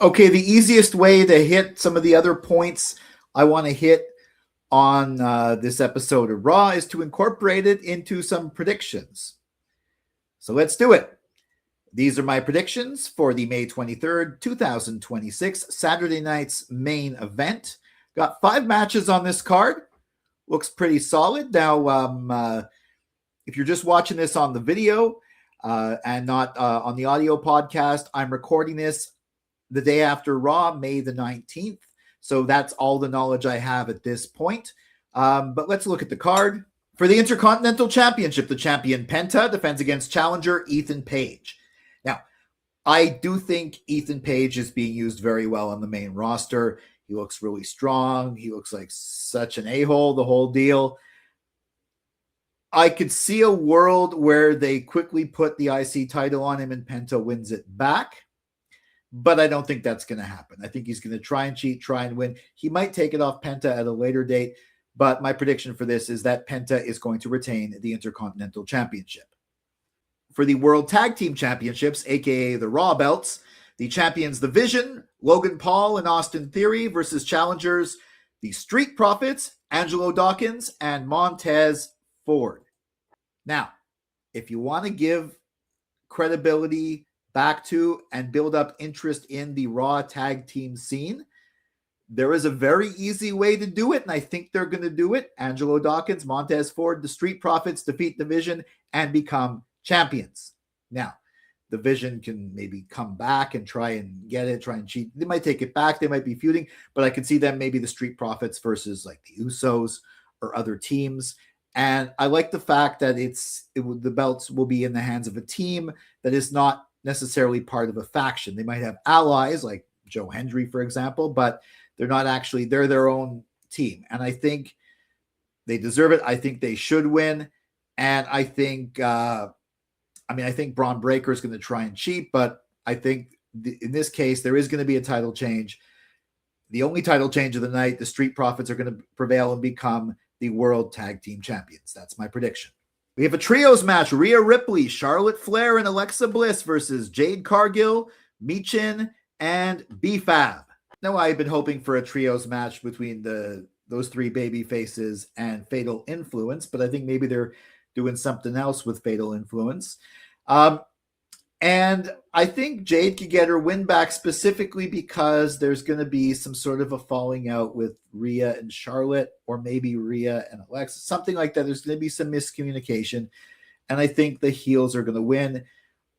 Okay, the easiest way to hit some of the other points I want to hit on this episode of Raw is to incorporate it into some predictions. So let's do it. These are my predictions for the May 23rd, 2026 Saturday night's main event. Got 5 matches on this card. Looks pretty solid. Now, if you're just watching this on the video and not on the audio podcast, I'm recording this the day after Raw, May the 19th. So that's all the knowledge I have at this point. But let's look at the card. For the Intercontinental Championship, the champion Penta defends against challenger Ethan Page. Now, I do think Ethan Page is being used very well on the main roster. He looks really strong. He looks like such an a-hole, the whole deal. I could see a world where they quickly put the IC title on him and Penta wins it back. But I don't think that's going to happen. I think he's going to try and cheat, try and win. He might take it off Penta at a later date. But my prediction for this is that Penta is going to retain the Intercontinental Championship. For the World Tag Team Championships, aka the Raw belts, the champions The Vision, Logan Paul and Austin Theory versus challengers the Street Profits, Angelo Dawkins and Montez Ford. Now, if you want to give credibility back to and build up interest in the Raw tag team scene, there is a very easy way to do it, and I think they're going to do it. Angelo Dawkins, Montez Ford, the Street Profits defeat The Vision and become champions. Now, The Vision can maybe come back and try and get it, try and cheat. They might take it back. They might be feuding, but I could see them maybe the Street Profits versus like the Usos or other teams. And I like the fact that the belts will be in the hands of a team that is not necessarily part of a faction. They might have allies like Joe Hendry, for example, but they're not actually, they're their own team. And I think they deserve it. I think they should win. And I think, I think Braun Breaker is going to try and cheat, but I think in this case, there is going to be a title change. The only title change of the night, the Street Profits are going to prevail and become the World Tag Team Champions. That's my prediction. We have a trios match, Rhea Ripley, Charlotte Flair, and Alexa Bliss versus Jade Cargill, Michin, and B-Fab. Now, I've been hoping for a trios match between those 3 baby faces and Fatal Influence, but I think maybe they're doing something else with Fatal Influence. And I think Jade could get her win back specifically because there's going to be some sort of a falling out with Rhea and Charlotte, or maybe Rhea and Alexa, something like that. There's going to be some miscommunication, and I think the heels are going to win.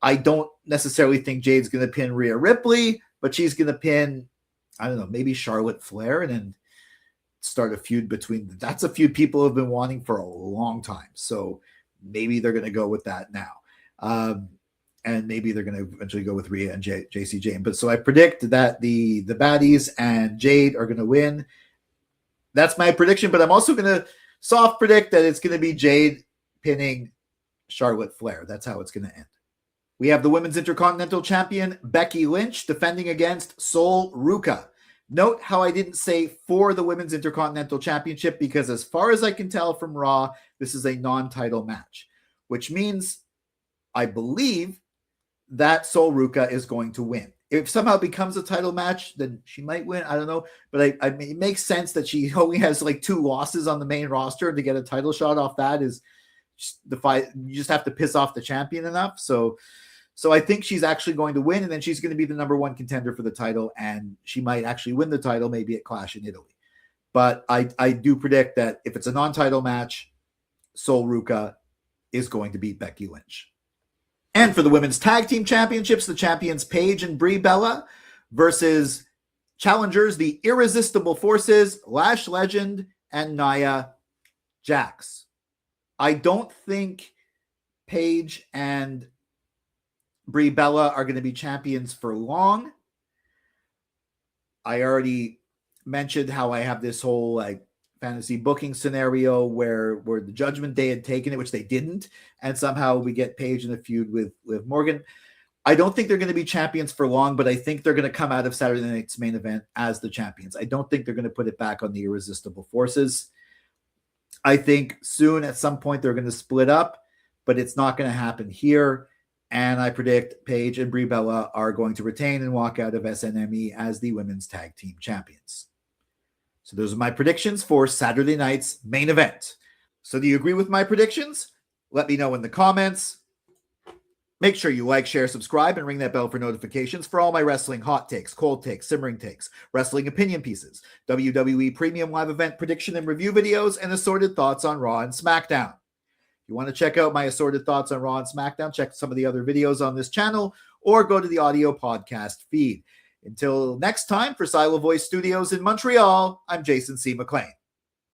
I don't necessarily think Jade's going to pin Rhea Ripley, but she's going to pin, I don't know, maybe Charlotte Flair, and then start a feud between them. That's a feud people have been wanting for a long time. So maybe they're going to go with that now. And maybe they're going to eventually go with Rhea and JC Jane. But so I predict that the baddies and Jade are going to win. That's my prediction, but I'm also going to soft predict that it's going to be Jade pinning Charlotte Flair. That's how it's going to end. We have the Women's Intercontinental Champion, Becky Lynch, defending against Sol Ruca. Note how I didn't say for the Women's Intercontinental Championship, because as far as I can tell from Raw, this is a non-title match, which means I believe that Sol Ruca is going to win. If somehow it becomes a title match, then she might win. I don't know. But I mean, it makes sense that she only has like 2 losses on the main roster. To get a title shot off that is just the fight. You just have to piss off the champion enough. So I think she's actually going to win, and then she's going to be the number 1 contender for the title, and she might actually win the title, maybe at Clash in Italy. But I do predict that if it's a non-title match, Sol Ruca is going to beat Becky Lynch. And for the Women's Tag Team Championships, the champions Paige and Brie Bella versus challengers, the Irresistible Forces, Lash Legend and Nia Jax. I don't think Paige and Brie Bella are going to be champions for long. I already mentioned how I have this whole fantasy booking scenario where the Judgment Day had taken it, which they didn't, and somehow we get Paige in a feud with Morgan. I don't think they're going to be champions for long, but I think they're going to come out of Saturday night's main event as the champions. I don't think they're going to put it back on the Irresistible Forces. I think soon at some point they're going to split up, but it's not going to happen here. And I predict Paige and Brie Bella are going to retain and walk out of SNME as the women's tag team champions. So those are my predictions for Saturday night's main event. So do you agree with my predictions? Let me know in the comments. Make sure you like, share, subscribe, and ring that bell for notifications for all my wrestling hot takes, cold takes, simmering takes, wrestling opinion pieces, WWE premium live event prediction and review videos, and assorted thoughts on Raw and SmackDown. If you want to check out my assorted thoughts on Raw and SmackDown, check some of the other videos on this channel, or go to the audio podcast feed. Until next time, for Silo Voice Studios in Montreal, I'm Jason C. McLean.